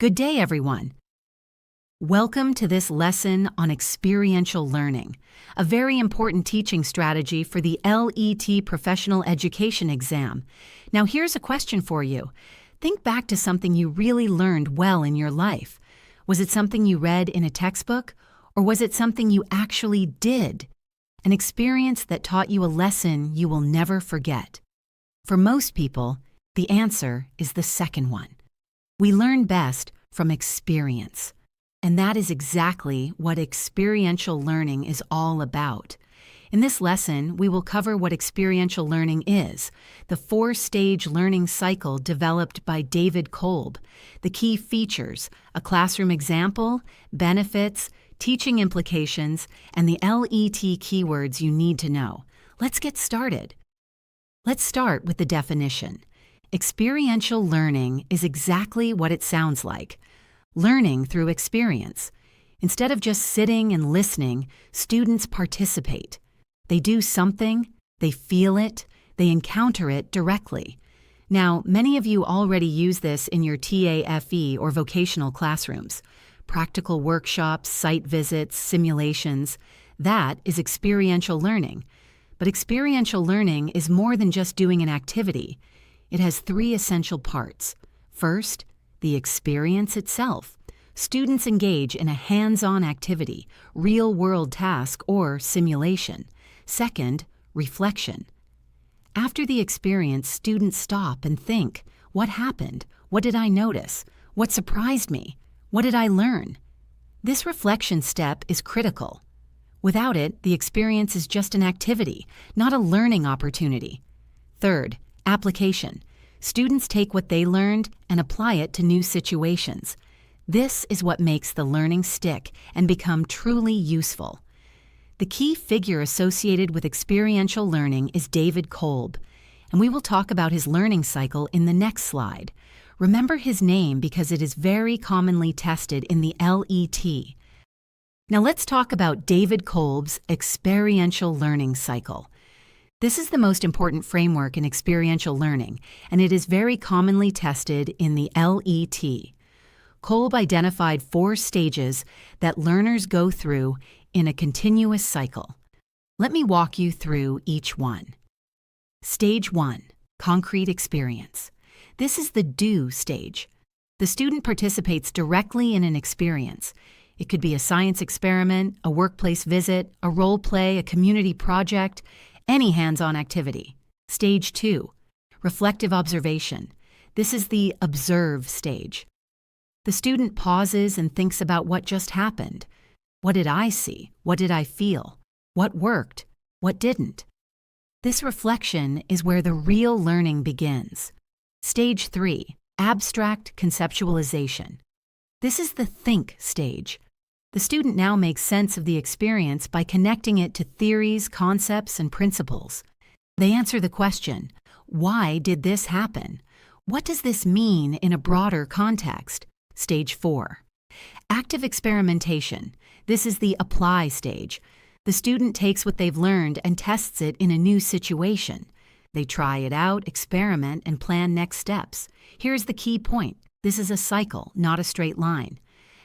Good day, everyone. Welcome to this lesson on experiential learning, a very important teaching strategy for the LET Professional Education exam. Now, here's a question for you. Think back to something you really learned well in your life. Was it something you read in a textbook, or was it something you actually did? An experience that taught you a lesson you will never forget. For most people, the answer is the second one. We learn best from experience, and that is exactly what experiential learning is all about. In this lesson, we will cover what experiential learning is, the four-stage learning cycle developed by David Kolb, the key features, a classroom example, benefits, teaching implications, and the LET keywords you need to know. Let's get started. Let's start with the definition. Experiential learning is exactly what it sounds like. Learning through experience. Instead of just sitting and listening, students participate. They do something, they feel it, they encounter it directly. Now, many of you already use this in your TAFE or vocational classrooms. Practical workshops, site visits, simulations. That is experiential learning. But experiential learning is more than just doing an activity. It has three essential parts. First, the experience itself. Students engage in a hands-on activity, real-world task, or simulation. Second, reflection. After the experience, students stop and think, what happened? What did I notice? What surprised me? What did I learn? This reflection step is critical. Without it, the experience is just an activity, not a learning opportunity. Third, application. Students take what they learned and apply it to new situations. This is what makes the learning stick and become truly useful. The key figure associated with experiential learning is David Kolb, and we will talk about his learning cycle in the next slide. Remember his name because it is very commonly tested in the LET. Now let's talk about David Kolb's experiential learning cycle. This is the most important framework in experiential learning, and it is very commonly tested in the LET. Kolb identified 4 stages that learners go through in a continuous cycle. Let me walk you through each one. Stage 1, concrete experience. This is the do stage. The student participates directly in an experience. It could be a science experiment, a workplace visit, a role play, a community project, any hands-on activity. Stage 2, reflective observation. This is the observe stage. The student pauses and thinks about what just happened. What did I see? What did I feel? What worked? What didn't? This reflection is where the real learning begins. Stage 3, abstract conceptualization. This is the think stage. The student now makes sense of the experience by connecting it to theories, concepts, and principles. They answer the question, why did this happen? What does this mean in a broader context? Stage 4. Active experimentation. This is the apply stage. The student takes what they've learned and tests it in a new situation. They try it out, experiment, and plan next steps. Here's the key point. This is a cycle, not a straight line.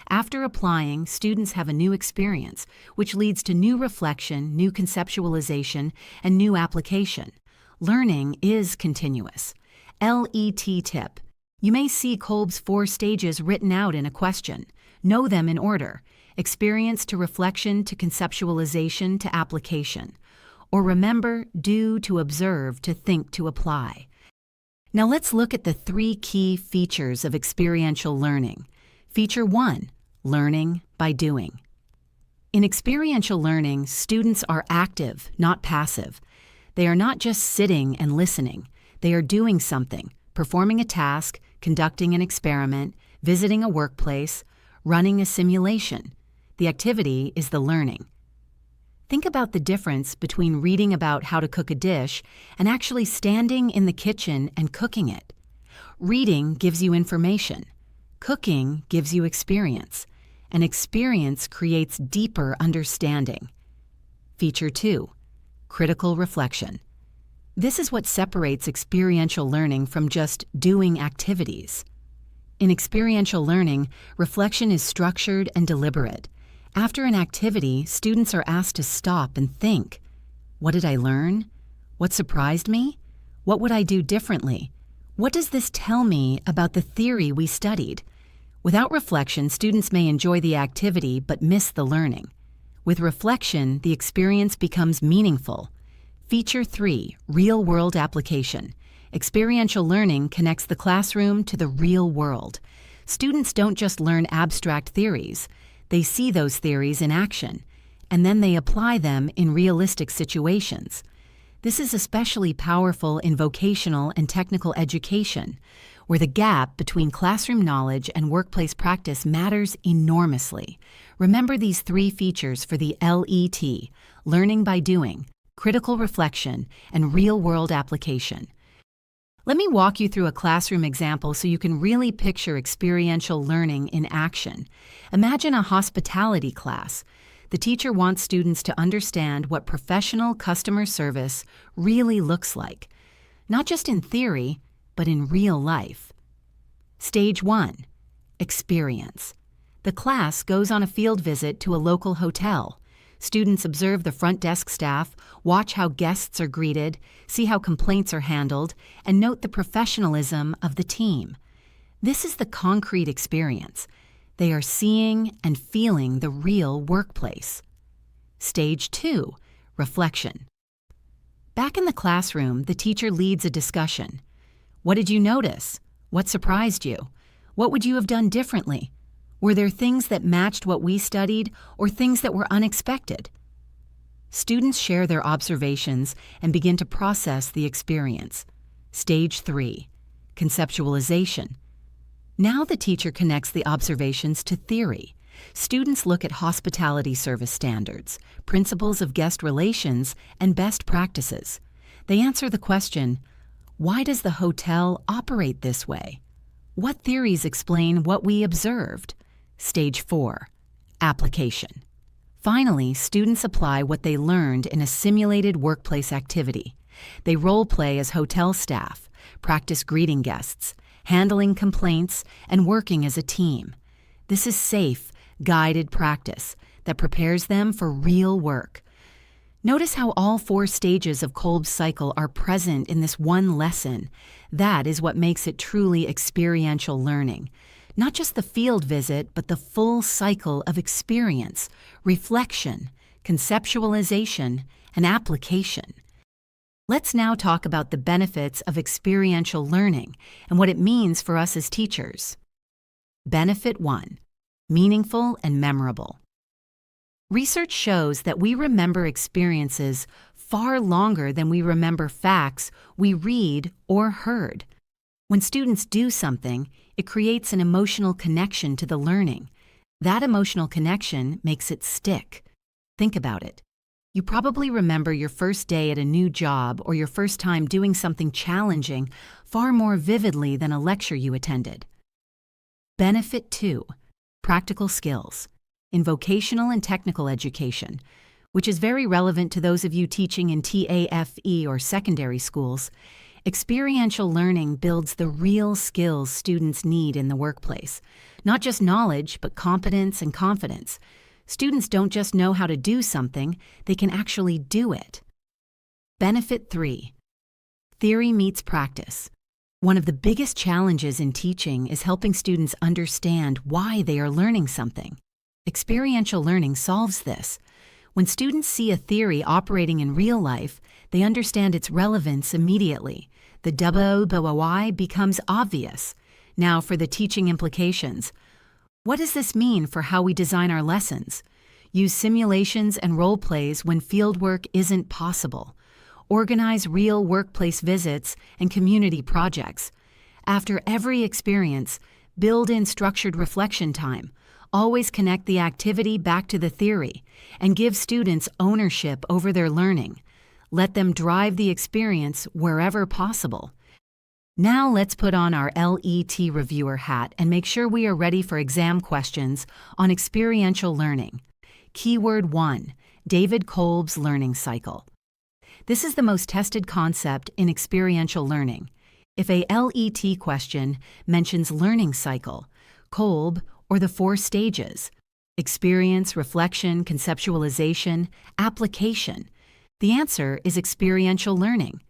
After applying, students have a new experience, which leads to new reflection, new conceptualization, and new application. Learning is continuous. LET tip. You may see Kolb's 4 stages written out in a question. Know them in order. Experience to reflection to conceptualization to application. Or remember, do to observe to think to apply. Now let's look at the 3 key features of experiential learning. Feature 1, learning by doing. In experiential learning, students are active, not passive. They are not just sitting and listening. They are doing something, performing a task, conducting an experiment, visiting a workplace, running a simulation. The activity is the learning. Think about the difference between reading about how to cook a dish and actually standing in the kitchen and cooking it. Reading gives you information. Cooking gives you experience, and experience creates deeper understanding. Feature 2, critical reflection. This is what separates experiential learning from just doing activities. In experiential learning, reflection is structured and deliberate. After an activity, students are asked to stop and think. What did I learn? What surprised me? What would I do differently? What does this tell me about the theory we studied? Without reflection, students may enjoy the activity but miss the learning. With reflection, the experience becomes meaningful. Feature 3, Real-World Application. Experiential learning connects the classroom to the real world. Students don't just learn abstract theories. They see those theories in action, and then they apply them in realistic situations. This is especially powerful in vocational and technical education, where the gap between classroom knowledge and workplace practice matters enormously. Remember these 3 features for the LET: learning by doing, critical reflection, and real-world application. Let me walk you through a classroom example so you can really picture experiential learning in action. Imagine a hospitality class. The teacher wants students to understand what professional customer service really looks like, not just in theory, but in real life. Stage 1, experience. The class goes on a field visit to a local hotel. Students observe the front desk staff, watch how guests are greeted, see how complaints are handled, and note the professionalism of the team. This is the concrete experience. They are seeing and feeling the real workplace. Stage 2, reflection. Back in the classroom, the teacher leads a discussion. What did you notice? What surprised you? What would you have done differently? Were there things that matched what we studied or things that were unexpected? Students share their observations and begin to process the experience. Stage 3, conceptualization. Now the teacher connects the observations to theory. Students look at hospitality service standards, principles of guest relations, and best practices. They answer the question, why does the hotel operate this way? What theories explain what we observed? Stage 4, application. Finally, students apply what they learned in a simulated workplace activity. They role-play as hotel staff, practice greeting guests, handling complaints, and working as a team. This is safe, guided practice that prepares them for real work. Notice how all 4 stages of Kolb's cycle are present in this one lesson. That is what makes it truly experiential learning. Not just the field visit, but the full cycle of experience, reflection, conceptualization, and application. Let's now talk about the benefits of experiential learning and what it means for us as teachers. Benefit 1, meaningful and memorable. Research shows that we remember experiences far longer than we remember facts we read or heard. When students do something, it creates an emotional connection to the learning. That emotional connection makes it stick. Think about it. You probably remember your first day at a new job or your first time doing something challenging far more vividly than a lecture you attended. Benefit 2, practical skills. In vocational and technical education, which is very relevant to those of you teaching in TAFE or secondary schools, experiential learning builds the real skills students need in the workplace. Not just knowledge, but competence and confidence. Students don't just know how to do something, they can actually do it. Benefit 3, theory meets practice. One of the biggest challenges in teaching is helping students understand why they are learning something. Experiential learning solves this. When students see a theory operating in real life, they understand its relevance immediately. The why becomes obvious. Now for the teaching implications. What does this mean for how we design our lessons? Use simulations and role plays when fieldwork isn't possible. Organize real workplace visits and community projects. After every experience, build in structured reflection time. Always connect the activity back to the theory and give students ownership over their learning. Let them drive the experience wherever possible. Now let's put on our LET reviewer hat and make sure we are ready for exam questions on experiential learning. Keyword 1, David Kolb's learning cycle. This is the most tested concept in experiential learning. If a LET question mentions learning cycle, Kolb, or the 4 stages, experience, reflection, conceptualization, application, the answer is experiential learning.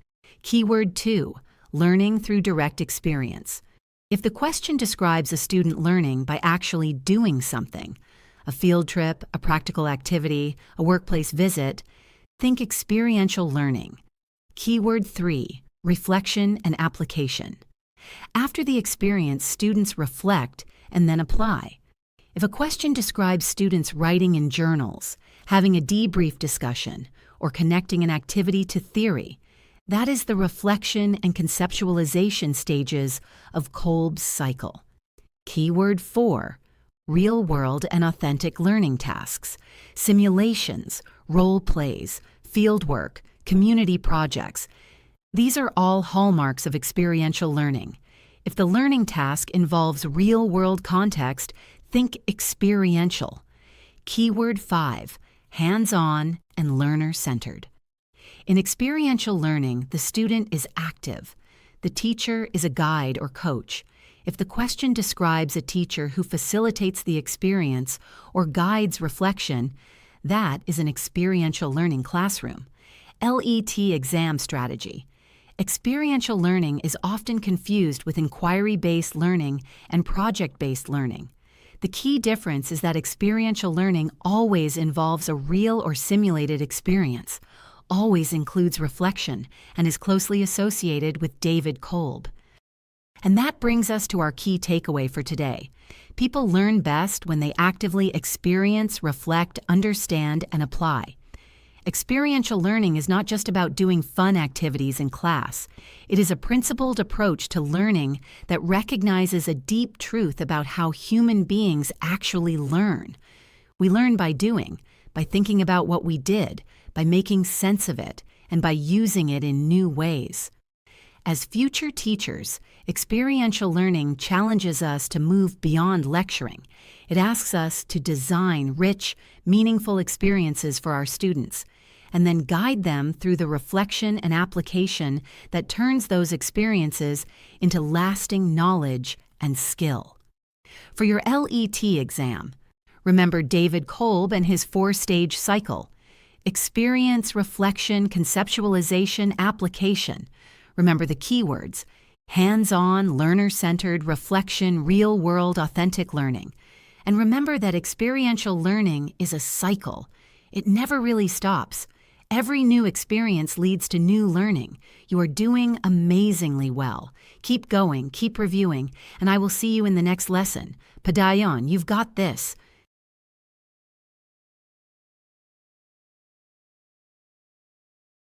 Keyword 2, learning through direct experience. If the question describes a student learning by actually doing something, a field trip, a practical activity, a workplace visit, think experiential learning. Keyword 3, reflection and application. After the experience, students reflect and then apply. If a question describes students writing in journals, having a debrief discussion, or connecting an activity to theory, that is the reflection and conceptualization stages of Kolb's cycle. Keyword 4, real-world and authentic learning tasks, simulations, role plays, fieldwork, community projects. These are all hallmarks of experiential learning. If the learning task involves real-world context, think experiential. Keyword 5, hands-on and learner-centered. In experiential learning, the student is active. The teacher is a guide or coach. If the question describes a teacher who facilitates the experience or guides reflection, that is an experiential learning classroom. LET exam strategy. Experiential learning is often confused with inquiry-based learning and project-based learning. The key difference is that experiential learning always involves a real or simulated experience, always includes reflection, and is closely associated with David Kolb. And that brings us to our key takeaway for today. People learn best when they actively experience, reflect, understand, and apply. Experiential learning is not just about doing fun activities in class. It is a principled approach to learning that recognizes a deep truth about how human beings actually learn. We learn by doing, by thinking about what we did, by making sense of it, and by using it in new ways. As future teachers, experiential learning challenges us to move beyond lecturing. It asks us to design rich, meaningful experiences for our students, and then guide them through the reflection and application that turns those experiences into lasting knowledge and skill. For your LET exam, remember David Kolb and his 4-stage cycle. Experience, reflection, conceptualization, application. Remember the keywords: hands-on, learner-centered, reflection, real-world, authentic learning. And remember that experiential learning is a cycle. It never really stops. Every new experience leads to new learning. You are doing amazingly well. Keep going, keep reviewing, and I will see you in the next lesson. Padayon, you've got this.